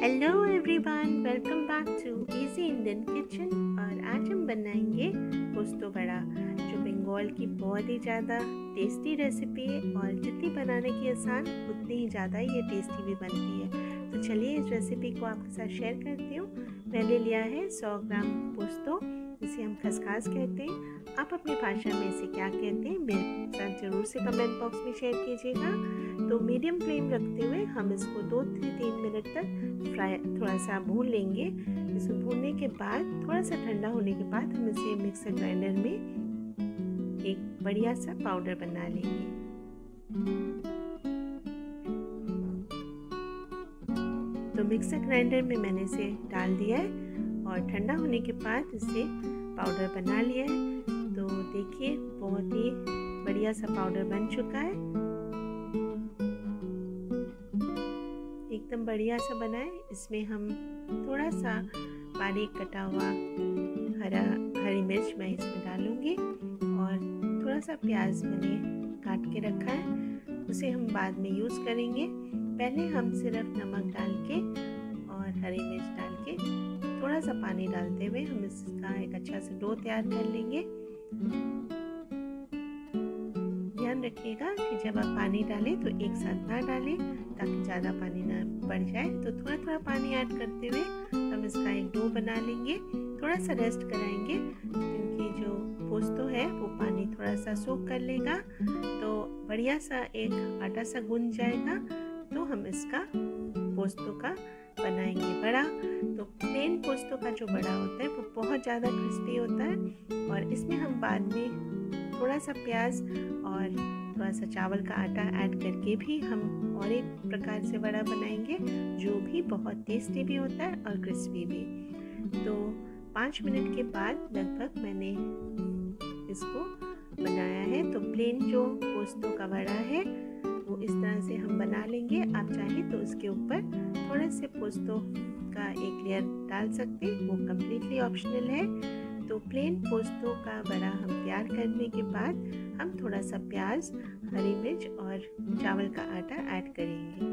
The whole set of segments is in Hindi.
Hello everyone, welcome back to easy Indian kitchen. और आज हम बनाएंगे पोस्तो बड़ा, जो बंगाल की बहुत ही ज़्यादा टेस्टी रेसिपी है और जितनी बनाने की आसान उतनी ही ज़्यादा ये टेस्टी भी बनती है। तो चलिए इस रेसिपी को आपके साथ शेयर करती हूँ। मैंने लिया है 100 ग्राम पोस्तो, जिसे हम खसखस कहते हैं। आप अपनी भाषा में इसे क्या कहते हैं मेरे साथ ज़रूर से कमेंट बॉक्स में शेयर कीजिएगा। तो मीडियम फ्लेम रखते हुए हम इसको 2 से 3 मिनट तक फ्राई थोड़ा सा भून लेंगे। इसको भूनने के बाद थोड़ा सा ठंडा होने के बाद हम इसे मिक्सर ग्राइंडर में एक बढ़िया सा पाउडर बना लेंगे। तो मिक्सर ग्राइंडर में मैंने इसे डाल दिया है और ठंडा होने के बाद इसे पाउडर बना लिया है। तो देखिए बहुत ही बढ़िया सा पाउडर बन चुका है, एकदम बढ़िया सा बना है। इसमें हम थोड़ा सा बारीक कटा हुआ हरी मिर्च मैं इसमें डालूंगी और थोड़ा सा प्याज मैंने काट के रखा है, उसे हम बाद में यूज़ करेंगे। पहले हम सिर्फ नमक डाल के और हरी मिर्च डाल के थोड़ा सा पानी डालते हुए हम इसका एक अच्छा सा डो तैयार कर लेंगे। ध्यान रखिएगा कि जब आप पानी डालें तो एक साथ ना डालें, ताकि ज़्यादा पानी ना बढ़ जाए। तो थोड़ा थोड़ा पानी ऐड करते हुए हम इसका एक डो बना लेंगे। थोड़ा सा रेस्ट कराएंगे क्योंकि जो पोस्तो है वो पानी थोड़ा सा सोख कर लेगा, तो बढ़िया सा एक आटा सा गूंद जाएगा। तो हम इसका पोस्तो का बनाएंगे बड़ा। तो प्लेन पोस्तो का जो बड़ा होता है वो बहुत ज़्यादा क्रिस्पी होता है और इसमें हम बाद में थोड़ा सा प्याज और थोड़ा सा चावल का आटा ऐड करके भी हम और एक प्रकार से बड़ा बनाएंगे, जो भी बहुत टेस्टी भी होता है और क्रिस्पी भी। तो 5 मिनट के बाद लगभग मैंने इसको बनाया है। तो प्लेन जो पोस्तो का बड़ा है वो इस तरह से हम बना लेंगे। आप चाहें तो उसके ऊपर थोड़े से पोस्तो का एक लेयर डाल सकते हैं, वो कम्प्लीटली ऑप्शनल है। तो प्लेन पोस्तो का बड़ा हम तैयार करने के बाद हम थोड़ा सा प्याज, हरी मिर्च और चावल का आटा ऐड करेंगे।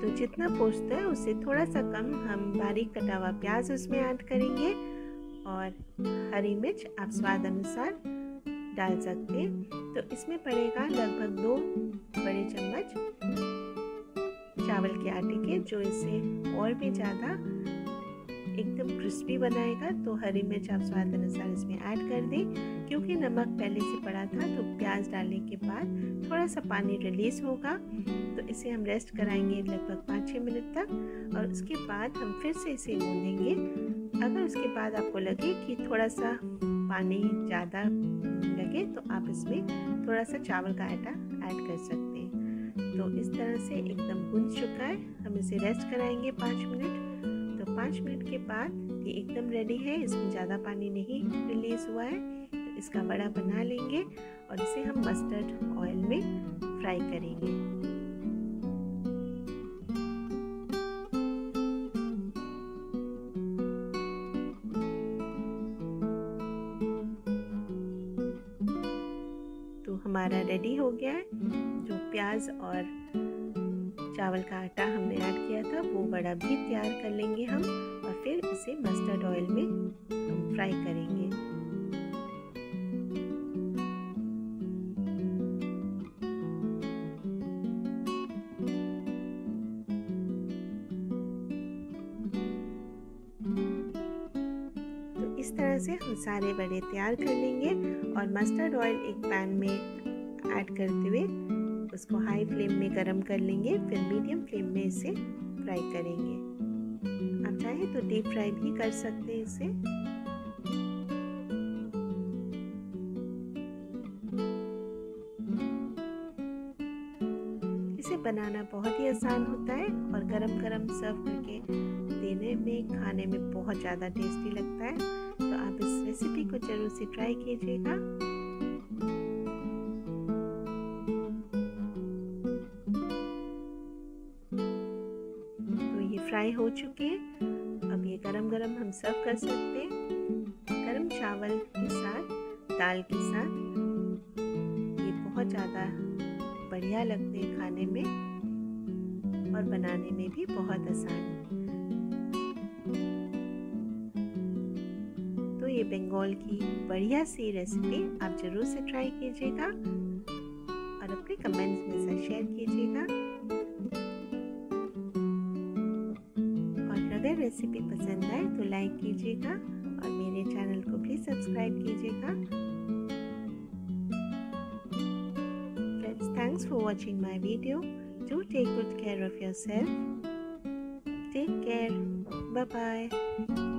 तो जितना पोस्तो है उससे थोड़ा सा कम हम बारीक कटा हुआ प्याज उसमें ऐड करेंगे और हरी मिर्च आप स्वाद अनुसार डाल सकते हैं। तो इसमें पड़ेगा लगभग 2 बड़े चम्मच चावल के आटे के, जो इसे और भी ज़्यादा एकदम क्रिस्पी बनाएगा। तो हरी मिर्च आप स्वाद अनुसार इसमें ऐड कर दें। क्योंकि नमक पहले से पड़ा था तो प्याज डालने के बाद थोड़ा सा पानी रिलीज़ होगा। तो इसे हम रेस्ट कराएंगे लगभग 5-6 मिनट तक और उसके बाद हम फिर से इसे गूंदेंगे। अगर उसके बाद आपको लगे कि थोड़ा सा पानी ज़्यादा लगे तो आप इसमें थोड़ा सा चावल का आटा ऐड कर सकते हैं। तो इस तरह से एकदम गूंज चुका है। हम इसे रेस्ट कराएंगे 5 मिनट। तो 5 मिनट के बाद ये एकदम रेडी है, इसमें ज़्यादा पानी नहीं रिलीज़ हुआ है। तो इसका बड़ा बना लेंगे और इसे हम मस्टर्ड ऑयल में फ्राई करेंगे। हमारा रेडी हो गया है। जो प्याज और चावल का आटा हमने ऐड किया था वो बड़ा भी तैयार कर लेंगे हम और फिर इसे मस्टर्ड ऑयल में हम फ्राई करेंगे। तो इस तरह से हम सारे बड़े तैयार कर लेंगे और मस्टर्ड ऑयल एक पैन में ऐड करते हुए उसको हाई फ्लेम में गरम कर लेंगे, फिर मीडियम फ्लेम में इसे फ्राई करेंगे। आप चाहें तो डीप फ्राई भी कर सकते हैं इसे। इसे बनाना बहुत ही आसान होता है और गरम गरम सर्व करके देने में खाने में बहुत ज़्यादा टेस्टी लगता है। तो आप इस रेसिपी को जरूर से ट्राई कीजिएगा। फ्राई हो चुके हैं। अब ये गरम गरम हम सर्व कर सकते हैं। गरम चावल के साथ, दाल के साथ। ये बहुत ज़्यादा बढ़िया लगते हैं खाने में और बनाने में भी बहुत आसान है। तो ये बंगाल की बढ़िया सी रेसिपी आप ज़रूर से ट्राई कीजिएगा और अपने कमेंट्स में से शेयर कीजिएगा। और अगर रेसिपी पसंद आए तो लाइक कीजिएगा और मेरे चैनल को प्लीज़ सब्सक्राइब कीजिएगा। Friends, thanks for watching my video. Do take good care of yourself. Take care. Bye-bye.